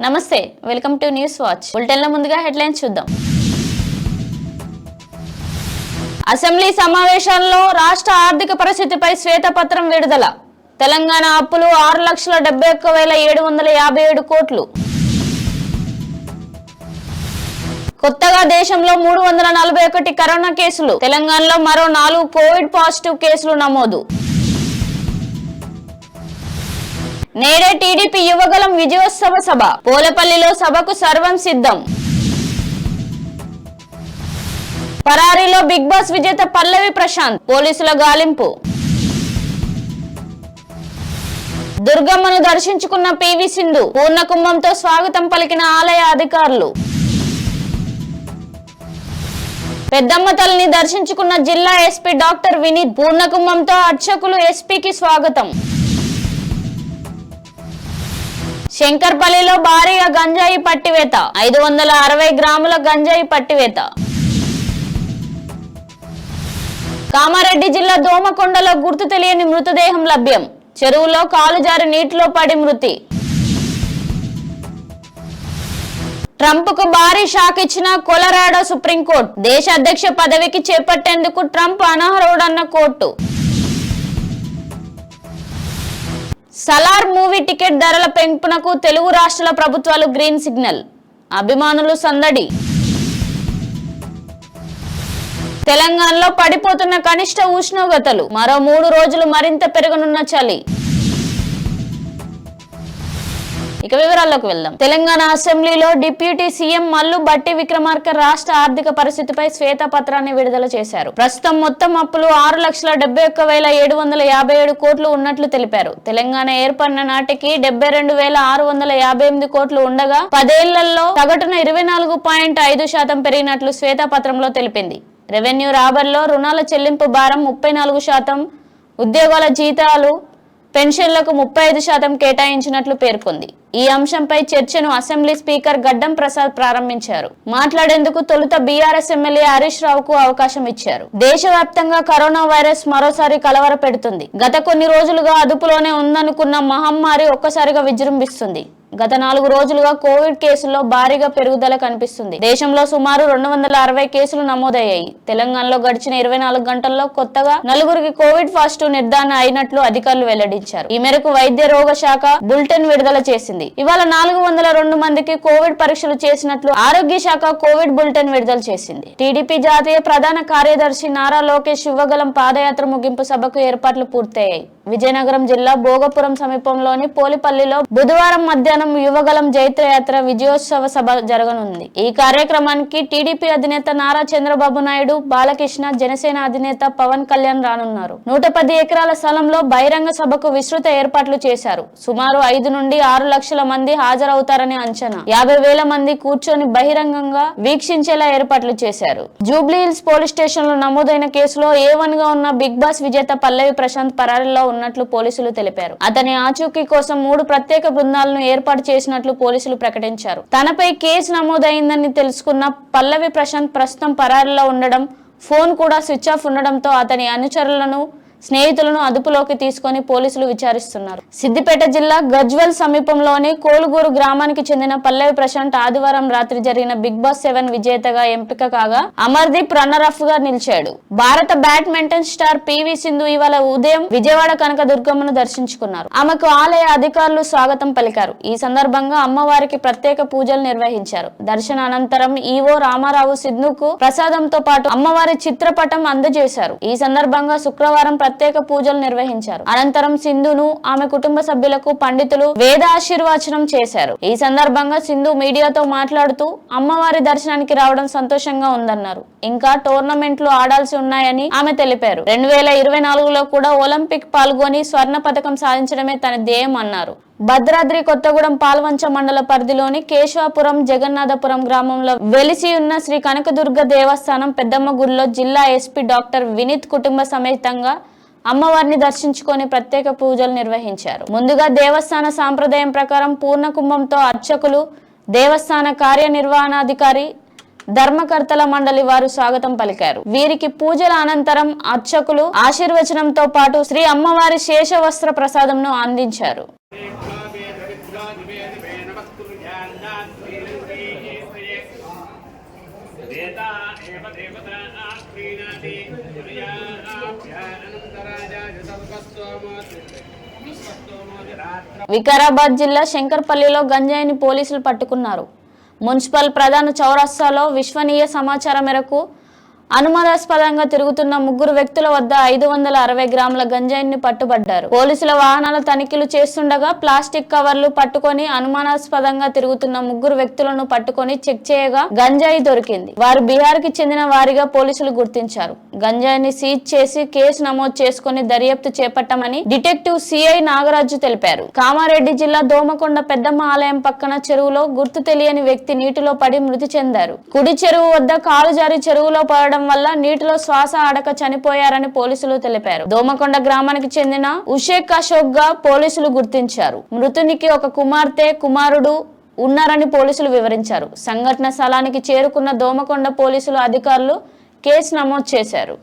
నమస్తే, welcome to news watch. బులెటిన్ల ముందుగా headlines చూద్దాం. అసెంబ్లీ సమావేశాల్లో రాష్ట్ర ఆర్థిక పరిస్థితిపై శ్వేతపత్రం విడుదల. తెలంగాణ అప్పులు 6,71,757 కోట్లు. కొత్తగా దేశంలో 341 కరోనా కేసులు. తెలంగాణలో మరో 4 కోవిడ్ పాజిటివ్ కేసులు నమోదు. నేడే టీడీపీ యువగలం విజయోత్సవ సభ. పోలపల్లిలో సభకు సర్వం సిద్ధం. పరారీలో బిగ్ బాస్ విజేత పల్లవి ప్రశాంత్. పోలీసుల గాలింపు. దుర్గమ్మను దర్శించుకున్న పివి సింధు. పూర్ణకుంభంతో స్వాగతం పలికిన ఆలయ అధికారులు. పెద్దమ్మ తల్లిని దర్శించుకున్న జిల్లా ఎస్పీ డాక్టర్ వినీత్. పూర్ణకుంభంతో అర్చకులు ఎస్పీకి స్వాగతం. శంకర్పల్లిలో భారీగా గంజాయి పట్టివేత. 560 గ్రాముల గంజాయి పట్టివేత. కామారెడ్డి జిల్లా దోమకొండలో గుర్తు తెలియని మృతదేహం లభ్యం. చెరువులో కాలు జారి నీటిలో పడి మృతి. ట్రంప్ కు భారీ షాక్ ఇచ్చిన కొలరాడో సుప్రీంకోర్టు. దేశ అధ్యక్ష పదవికి చేపట్టేందుకు ట్రంప్ అనర్హుడన్న కోర్టు. సలార్ మూవీ టికెట్ ధరల పెంపునకు తెలుగు రాష్ట్రాల ప్రభుత్వాలు గ్రీన్ సిగ్నల్. అభిమానులు సందడి. తెలంగాణలో పడిపోతున్న కనిష్ట ఉష్ణోగ్రతలు. మరో 3 రోజులు మరింత పెరగనున్న చలి. ఇక వివరాల్లోకి వెళ్దాం. తెలంగాణ అసెంబ్లీలో డిప్యూటీ సీఎం మల్లు భట్టి విక్రమార్క రాష్ట్ర ఆర్థిక పరిస్థితిపై శ్వేతపత్రాన్ని విడుదల చేశారు. ప్రస్తుతం మొత్తం అప్పులు 6,71,757 కోట్లు ఉన్నట్లు తెలిపారు. తెలంగాణ ఏర్పడిన నాటికి 72,658 కోట్లు ఉండగా 10 ఏళ్లలో సగటున 24.5% పెరిగినట్లు శ్వేతపత్రంలో తెలిపింది. రెవెన్యూ రాబడిలో రుణాల చెల్లింపు భారం 34%, ఉద్యోగాల జీతాలు పెన్షన్లకు 35% కేటాయించినట్లు పేర్కొంది. ఈ అంశంపై చర్చను అసెంబ్లీ స్పీకర్ గడ్డం ప్రసాద్ ప్రారంభించారు. మాట్లాడేందుకు తొలుత బీఆర్ఎస్ ఎమ్మెల్యే హరీష్ రావుకు అవకాశం ఇచ్చారు. దేశవ్యాప్తంగా కరోనా వైరస్ మరోసారి కలవర పెడుతుంది. గత కొన్ని రోజులుగా అదుపులోనే ఉందనుకున్న మహమ్మారి ఒక్కసారిగా విజృంభిస్తుంది. గత 4 రోజులుగా కోవిడ్ కేసుల్లో భారీగా పెరుగుదల కనిపిస్తుంది. దేశంలో సుమారు 260 కేసులు నమోదయ్యాయి. తెలంగాణలో గడిచిన 24 గంటల్లో కొత్తగా 4 కోవిడ్ పాజిటివ్ నిర్ధారణ అయినట్లు అధికారులు వెల్లడించారు. ఈ మేరకు వైద్య రోగ శాఖ బులెటిన్ విడుదల చేసింది. ఇవాళ 402 మందికి కోవిడ్ పరీక్షలు చేసినట్లు ఆరోగ్య శాఖ కోవిడ్ బులెటిన్ విడుదల చేసింది. టీడీపీ జాతీయ ప్రధాన కార్యదర్శి నారా లోకేష్ యువగలం పాదయాత్ర ముగింపు సభకు ఏర్పాట్లు పూర్తయ్యాయి. విజయనగరం జిల్లా భోగపురం సమీపంలోని పోలిపల్లిలో బుధవారం మధ్యాహ్నం యువగలం జైత్రయాత్ర విజయోత్సవ సభ జరగనుంది. ఈ కార్యక్రమానికి టీడీపీ అధినేత నారా చంద్రబాబు నాయుడు, బాలకృష్ణ, జనసేన అధినేత పవన్ కళ్యాణ్ రానున్నారు. 110 ఎకరాల స్థలంలో బహిరంగ సభకు విస్తృత ఏర్పాట్లు చేశారు. సుమారు 5 నుండి 6 లక్షల మంది హాజరవుతారని అంచనా. 50,000 మంది కూర్చొని బహిరంగంగా వీక్షించేలా ఏర్పాట్లు చేశారు. జూబ్లీహిల్స్ పోలీస్ స్టేషన్ లో నమోదైన కేసులో A1 గా ఉన్న బిగ్ బాస్ విజేత పల్లవి ప్రశాంత్ పరారీలో ఉన్నట్లు పోలీసులు తెలిపారు. అతని ఆచూకీ కోసం 3 ప్రత్యేక బృందాలను ఏర్పాటు చేసినట్లు పోలీసులు ప్రకటించారు. తనపై కేసు నమోదైందని తెలుసుకున్న పల్లవి ప్రశాంత్ ప్రస్తుతం పరారీలో ఉండడం, ఫోన్ కూడా స్విచ్ ఆఫ్ ఉండడంతో అతని అనుచరులను, స్నేహితులను అదుపులోకి తీసుకొని పోలీసులు విచారిస్తున్నారు. సిద్దిపేట జిల్లా గజ్వెల్ సమీపంలోని కోలుగూరు గ్రామానికి చెందిన పల్లవి ప్రశాంత్ ఆదివారం రాత్రి జరిగిన బిగ్ బాస్ 7 విజేతగా ఎంపిక కాగా అమర్దీప్ రన్నర్-అప్ గా నిలిచాడు. భారత బ్యాడ్మింటన్ స్టార్ పివి సింధు ఇవాళ ఉదయం విజయవాడ కనక దుర్గమ్మను దర్శించుకున్నారు. ఆమెకు ఆలయ అధికారులు స్వాగతం పలికారు. ఈ సందర్భంగా అమ్మవారికి ప్రత్యేక పూజలు నిర్వహించారు. దర్శన అనంతరం ఈవో రామారావు సింధుకు ప్రసాదంతో పాటు అమ్మవారి చిత్రపటం అందజేశారు. ఈ సందర్భంగా శుక్రవారం ప్రత్యేక పూజలు నిర్వహించారు. అనంతరం సింధును, ఆమె కుటుంబ సభ్యులకు పండితులు వేద ఆశీర్వచనం చేశారు. ఈ సందర్భంగా సింధు మీడియాతో మాట్లాడుతూ అమ్మవారి దర్శనానికి రావడం సంతోషంగా ఉందన్నారు. ఇంకా టోర్నమెంట్లు ఆడాల్సి ఉన్నాయని ఆమె తెలిపారు. 2024లో కూడా ఒలింపిక్ పాల్గొని స్వర్ణ పథకం సాధించడమే తన ధ్యేయం అన్నారు. భద్రాద్రి కొత్తగూడెం పాల్వంచ మండల పరిధిలోని కేశవాపురం జగన్నాథపురం గ్రామంలో వెలిసి ఉన్న శ్రీ కనకదుర్గ దేవస్థానం పెద్దమ్మ గుడిలో జిల్లా ఎస్పీ డాక్టర్ వినీత్ కుటుంబ సమేతంగా అమ్మవారిని దర్శించుకొని ప్రత్యేక పూజలు నిర్వహించారు. ముందుగా దేవస్థాన సాంప్రదాయం ప్రకారం పూర్ణ కుంభంతో అర్చకులు, దేవస్థాన కార్యనిర్వహణాధికారి, ధర్మకర్తల మండలి వారు స్వాగతం పలికారు. వీరికి పూజల అనంతరం అర్చకులు ఆశీర్వచనంతో పాటు శ్రీ అమ్మవారి శేష వస్త్ర ప్రసాదంను అందించారు. వికారాబాద్ జిల్లా శంకర్పల్లిలో గంజాయిని పోలీసులు పట్టుకున్నారు. మున్సిపల్ ప్రధాన చౌరస్తాలో విశ్వనీయ సమాచారం మేరకు అనుమానాస్పదంగా తిరుగుతున్న ముగ్గురు వ్యక్తుల వద్ద 560 గ్రాముల గంజాయిని పట్టుబడ్డారు. పోలీసుల వాహనాల తనిఖీలు చేస్తుండగా ప్లాస్టిక్ కవర్లు పట్టుకొని అనుమానాస్పదంగా తిరుగుతున్న ముగ్గురు వ్యక్తులను పట్టుకొని చెక్ చేయగా గంజాయి దొరికింది. వారు బీహార్ కి చెందిన వారిగా పోలీసులు గుర్తించారు. గంజాయిని సీజ్ చేసి కేసు నమోదు చేసుకుని దర్యాప్తు చేపట్టామని డిటెక్టివ్ సిఐ నాగరాజు తెలిపారు. కామారెడ్డి జిల్లా దోమకొండ పెద్దమ్మ ఆలయం పక్కన చెరువులో గుర్తు తెలియని వ్యక్తి నీటిలో పడి మృతి చెందారు. కుడి చెరువు వద్ద కాలు జారి చెరువులో పడడం వల్ల నీటిలో శ్వాస ఆడక చనిపోయారని పోలీసులు తెలిపారు. దోమకొండ గ్రామానికి చెందిన ఉషేక్ అశోక్ గా పోలీసులు గుర్తించారు. మృతునికి ఒక కుమార్తె, కుమారుడు ఉన్నారని పోలీసులు వివరించారు. సంఘటన స్థలానికి చేరుకున్న దోమకొండ పోలీసులు అధికారులు కేసు నమోదు చేశారు.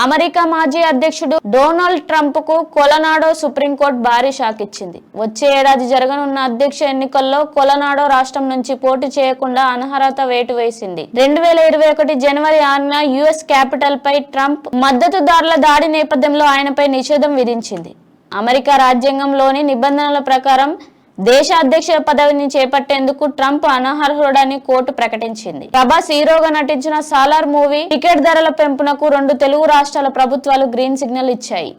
అమెరికా మాజీ అధ్యక్షుడు డొనాల్డ్ ట్రంప్ కు కొలనాడో సుప్రీంకోర్టు భారీ షాక్ ఇచ్చింది. వచ్చే ఏడాది జరగనున్న అధ్యక్ష ఎన్నికల్లో కొలనాడో రాష్ట్రం నుంచి పోటీ చేయకుండా అనర్హత వేటు వేసింది. 2021 జనవరి 6న యుఎస్ క్యాపిటల్ పై ట్రంప్ మద్దతుదారుల దాడి నేపథ్యంలో ఆయనపై నిషేధం విధించింది. అమెరికా రాజ్యాంగంలోని నిబంధనల ప్రకారం దేశ అధ్యక్ష పదవిని చేపట్టేందుకు ట్రంప్ అనర్హుడని కోర్టు ప్రకటించింది. ప్రభాస్ హీరోగా నటించిన సాలార్ మూవీ టికెట్ ధరల పెంపునకు 2 తెలుగు రాష్ట్రాల ప్రభుత్వాలు గ్రీన్ సిగ్నల్ ఇచ్చాయి.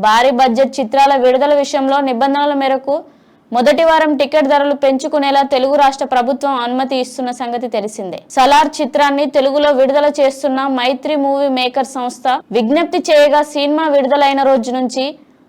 భారీ బడ్జెట్ చిత్రాల విడుదల విషయంలో నిబంధనల మేరకు మొదటి వారం టికెట్ ధరలు పెంచుకునేలా తెలుగు రాష్ట్ర ప్రభుత్వం అనుమతి ఇస్తున్న సంగతి తెలిసిందే. సలార్ చిత్రాన్ని తెలుగులో విడుదల చేస్తున్న మైత్రి మూవీ మేకర్ సంస్థ విజ్ఞప్తి చేయగా సినిమా విడుదలైన రోజు నుంచి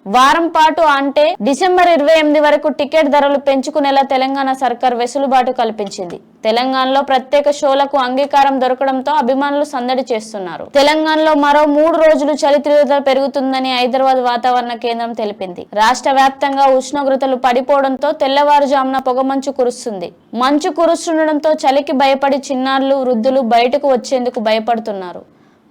వారం పాటు అంటే డిసెంబర్ 28 వరకు టికెట్ ధరలు పెంచుకునేలా తెలంగాణ సర్కార్ వెసులుబాటు కల్పించింది. తెలంగాణలో ప్రత్యేక షోలకు అంగీకారం దొరకడంతో అభిమానులు సందడి చేస్తున్నారు. తెలంగాణలో మరో 3 రోజులు చలి తీవ్రత పెరుగుతుందని హైదరాబాద్ వాతావరణ కేంద్రం తెలిపింది. రాష్ట్ర వ్యాప్తంగా ఉష్ణోగ్రతలు పడిపోవడంతో తెల్లవారుజామున పొగమంచు కురుస్తుంది. మంచు కురుస్తుండటంతో చలికి భయపడి చిన్నారులు, వృద్ధులు బయటకు వచ్చేందుకు భయపడుతున్నారు.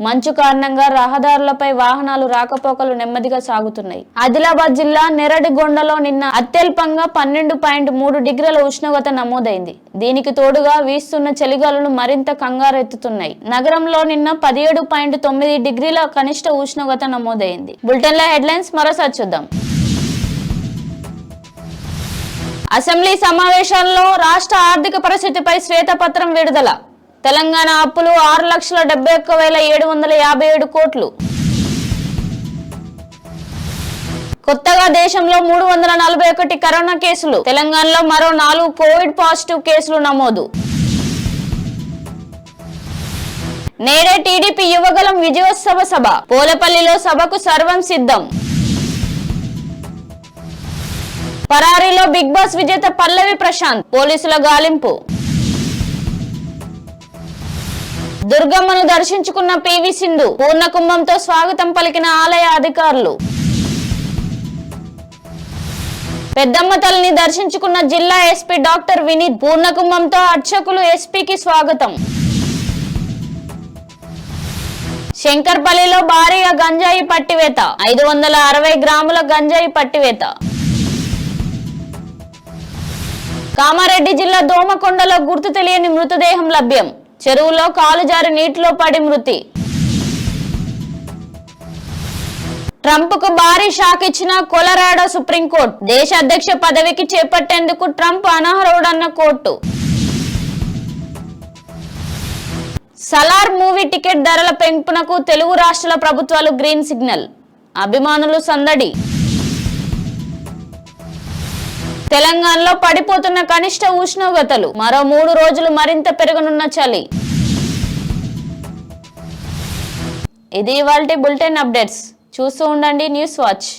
మంచు కారణంగా రహదారులపై వాహనాలు రాకపోకలు నెమ్మదిగా సాగుతున్నాయి. ఆదిలాబాద్ జిల్లా నెరడిగొండలో నిన్న అత్యల్పంగా 12.3 డిగ్రీల ఉష్ణోగ్రత నమోదైంది. దీనికి తోడుగా వీస్తున్న చలిగాలులు మరింత కంగారెత్తుతున్నాయి. నగరంలో నిన్న 17.9 డిగ్రీల కనిష్ట ఉష్ణోగ్రత నమోదైంది. బులెటిన్ల హెడ్లైన్స్ మరోసారి చూద్దాం. అసెంబ్లీ సమావేశాల్లో రాష్ట్ర ఆర్థిక పరిస్థితిపై శ్వేతపత్రం విడుదల. తెలంగాణ అప్పులు 6,71,757 కోట్లు. కొత్తగా దేశంలో 341 కరోనా కేసులు. తెలంగాణలో మరో 4 కోవిడ్ పాజిటివ్ కేసులు నమోదు. నేడే టీడీపీ యువగలం విజయోత్సవ సభ. పోలపల్లిలో సభకు సర్వం సిద్ధం. పరారీలో బిగ్ బాస్ విజేత పల్లవి ప్రశాంత్. పోలీసుల గాలింపు. దుర్గమ్మను దర్శించుకున్న పివి సింధు. పూర్ణకుంభంతో స్వాగతం పలికిన ఆలయ అధికారులు. పెద్దమ్మ తల్లిని దర్శించుకున్న జిల్లా ఎస్పీ డాక్టర్ వినీత్. పూర్ణకుంభంతో అర్చకులు ఎస్పీకి స్వాగతం. శంకర్పల్లిలో భారీగా గంజాయి పట్టివేత. 560 గ్రాముల గంజాయి పట్టివేత. కామారెడ్డి జిల్లా దోమకొండలో గుర్తు తెలియని మృతదేహం లభ్యం. చెరువులో కాలు జారి నీటిలో పడి మృతి. ట్రంప్ కు భారీ షాక్ ఇచ్చిన కొలరాడో సుప్రీంకోర్టు. దేశ అధ్యక్ష పదవికి చేపట్టేందుకు ట్రంప్ అనర్హుడన్న కోర్టు. సలార్ మూవీ టికెట్ ధరల పెంపునకు తెలుగు రాష్ట్రాల ప్రభుత్వాలు గ్రీన్ సిగ్నల్. అభిమానులు సందడి. తెలంగాణలో పడిపోతున్న కనిష్ట ఉష్ణోగ్రతలు, మరో 3 రోజులు మరింత పెరగనున్న చలి. ఇది ఇవాల్టి బులెటిన్ అప్డేట్స్. చూస్తూ ఉండండి న్యూస్ వాచ్.